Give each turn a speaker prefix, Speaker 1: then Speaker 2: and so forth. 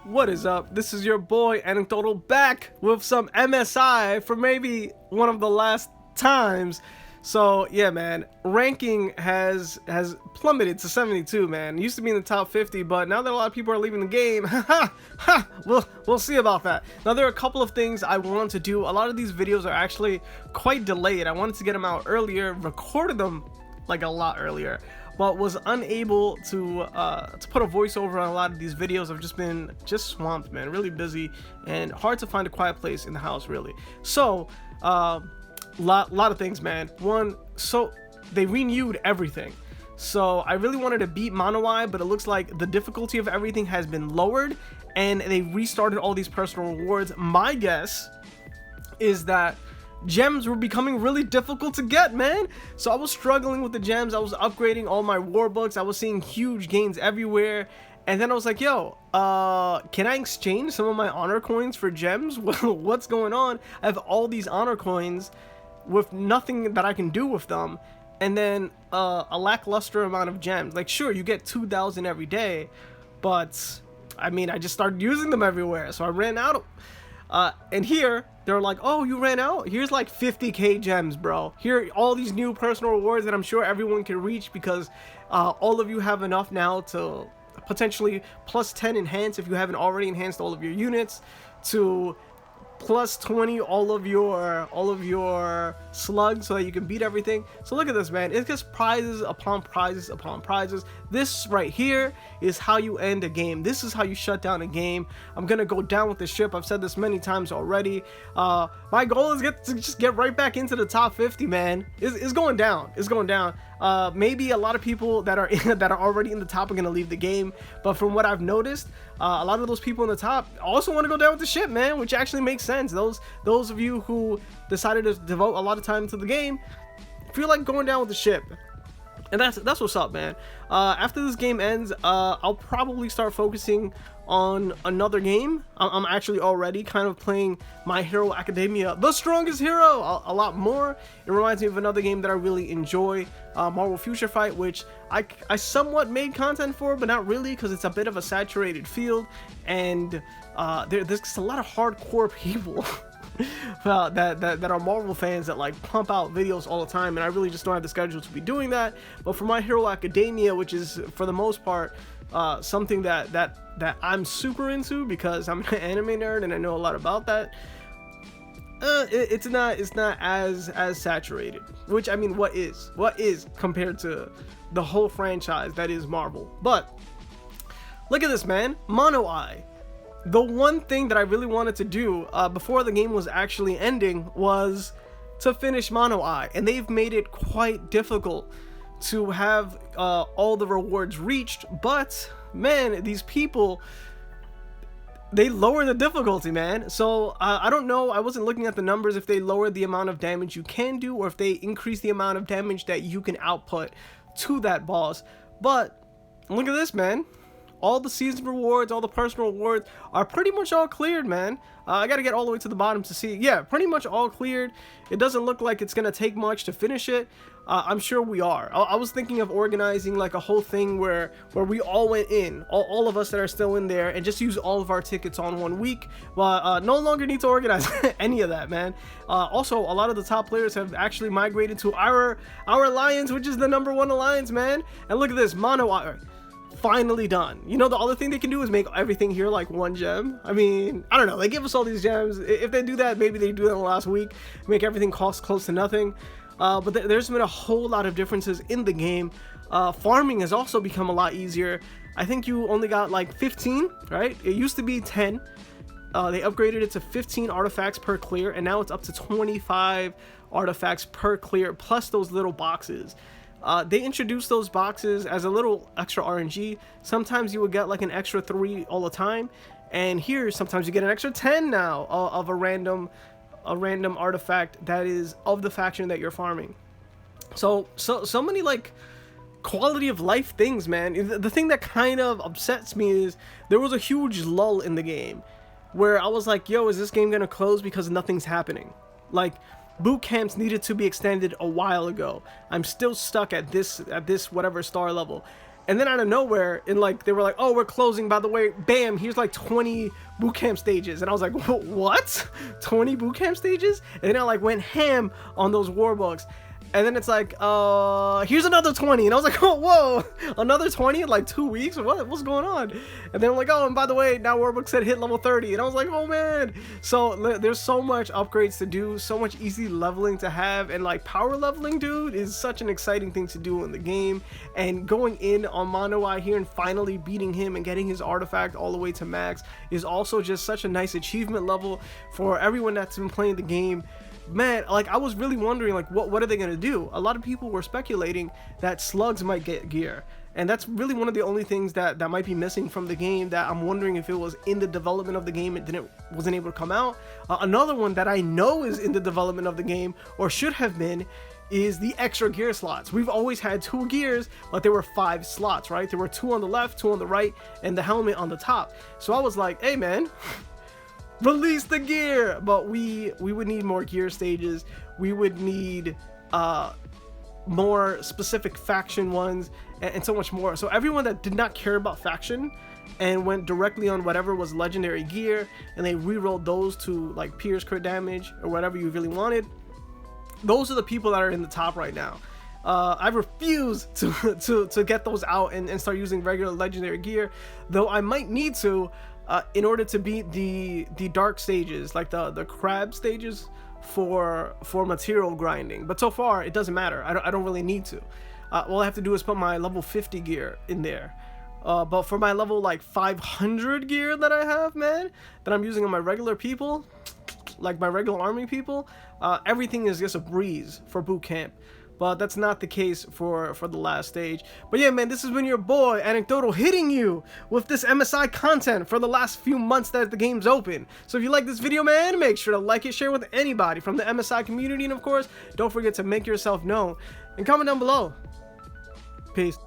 Speaker 1: What is up? This is your boy Anecdotal back with some MSI for maybe one of the last times. So yeah, man, ranking has plummeted to 72, man. It used to be in the top 50, but now that a lot of people are leaving the game, we'll see about that. Now there are a couple of things I want to do. A lot of these videos are actually quite delayed. I wanted to get them out earlier, recorded them like a lot earlier, but was unable to put a voiceover on a lot of these videos. I've just been swamped, man, really busy and hard to find a quiet place in the house, really. So lot of things, man. One, so they renewed everything, so I really wanted to beat Monoeye, but it looks like the difficulty of everything has been lowered and they restarted all these personal rewards. My guess is that gems were becoming really difficult to get, man. So I was struggling with the gems. I was upgrading all my war books. I was seeing huge gains everywhere, and then I was like, yo, can I exchange some of my honor coins for gems? What's going on? I have all these honor coins with nothing that I can do with them, and then a lackluster amount of gems. Like, sure, you get 2,000 every day, but I mean, I just started using them everywhere, so I ran out of and here they're like, oh, you ran out? Here's like 50k gems, bro. Here, all these new personal rewards that I'm sure everyone can reach, because all of you have enough now to potentially plus 10 enhance if you haven't already enhanced all of your units, to plus 20 all of your slugs so that you can beat everything. So look at this, man. It's just prizes upon prizes upon prizes. This right here is how you end a game. This is how you shut down a game. I'm gonna go down with the ship. I've said this many times already. My goal is to just get right back into the top 50, man. It's going down. It's going down. Maybe a lot of people that are already in the top are gonna leave the game, but from what I've noticed, a lot of those people in the top also want to go down with the ship, man, which actually makes sense. Those of you who decided to devote a lot of time to the game feel like going down with the ship, and that's what's up, man. After this game ends, I'll probably start focusing on another game. I'm actually already kind of playing My Hero Academia, The Strongest Hero, a lot more. It reminds me of another game that I really enjoy, Marvel Future Fight, which I somewhat made content for, but not really, because it's a bit of a saturated field, and there's just a lot of hardcore people that are Marvel fans that like pump out videos all the time, and I really just don't have the schedule to be doing that. But for My Hero Academia, which is for the most part something that I'm super into because I'm an anime nerd and I know a lot about that, it's not as saturated. Which, I mean, what is compared to the whole franchise that is Marvel. But look at this, man. Monoeye. The one thing that I really wanted to do before the game was actually ending was to finish Monoeye, and they've made it quite difficult to have all the rewards reached. But man, these people, they lower the difficulty, man. So I don't know, I wasn't looking at the numbers if they lowered the amount of damage you can do or if they increase the amount of damage that you can output to that boss. But look at this, man. All the season rewards, all the personal rewards are pretty much all cleared, man. I gotta get all the way to the bottom to see. Yeah, pretty much all cleared. It doesn't look like it's gonna take much to finish it. I'm sure we are. I was thinking of organizing like a whole thing where we all went in, all of us that are still in there, and just use all of our tickets on 1 week. But no longer need to organize any of that, man. Also, a lot of the top players have actually migrated to our alliance, which is the #1 alliance, man. And look at this, Monoeye. Finally done. You know, the other thing they can do is make everything here like 1 gem. I mean, I don't know, they give us all these gems. If they do that, maybe they do that in the last week, make everything cost close to nothing. But there's been a whole lot of differences in the game. Farming has also become a lot easier. I think you only got like 15, right? It used to be 10. They upgraded it to 15 artifacts per clear, and now it's up to 25 artifacts per clear, plus those little boxes. They introduced those boxes as a little extra RNG. Sometimes you would get like an extra 3 all the time, and here sometimes you get an extra 10 now of a random artifact that is of the faction that you're farming. So many like quality of life things, man. The thing that kind of upsets me is there was a huge lull in the game where I was like, yo, is this game gonna close because nothing's happening? Like, boot camps needed to be extended a while ago. I'm still stuck at this whatever star level. And then out of nowhere, in like, they were like, oh, we're closing, by the way, bam, here's like 20 bootcamp stages. And I was like, what? 20 bootcamp stages? And then I like went ham on those warbooks. And then it's like, here's another 20. And I was like, oh, whoa, another 20 in like 2 weeks? What's going on? And then I'm like, oh, and by the way, now Warbook said hit level 30. And I was like, oh, man. So there's so much upgrades to do, so much easy leveling to have. And like power leveling, dude, is such an exciting thing to do in the game. And going in on Monoeye here and finally beating him and getting his artifact all the way to max is also just such a nice achievement level for everyone that's been playing the game. Man, like I was really wondering, like what are they gonna do? A lot of people were speculating that slugs might get gear, and that's really one of the only things that might be missing from the game, that I'm wondering if it was in the development of the game, it wasn't able to come out. Another one that I know is in the development of the game, or should have been, is the extra gear slots. We've always had 2 gears, but there were 5 slots, right? There were 2 on the left, 2 on the right, and the helmet on the top. So I was like, hey man, release the gear. But we would need more gear stages. We would need more specific faction ones, and so much more. So everyone that did not care about faction and went directly on whatever was legendary gear, and they re-rolled those to like pierce, crit damage, or whatever you really wanted, those are the people that are in the top right now. I refuse to get those out and start using regular legendary gear, though I might need to in order to beat the dark stages, like the crab stages for material grinding. But so far it doesn't matter. I don't really need to. All I have to do is put my level 50 gear in there. But for my level like 500 gear that I have, man, that I'm using on my regular people, like my regular army people, everything is just a breeze for boot camp. But that's not the case for the last stage. But yeah, man, this has been your boy Anecdotal, hitting you with this MSI content for the last few months that the game's open. So if you like this video, man, make sure to like it, share with anybody from the MSI community, and of course, don't forget to make yourself known and comment down below. Peace.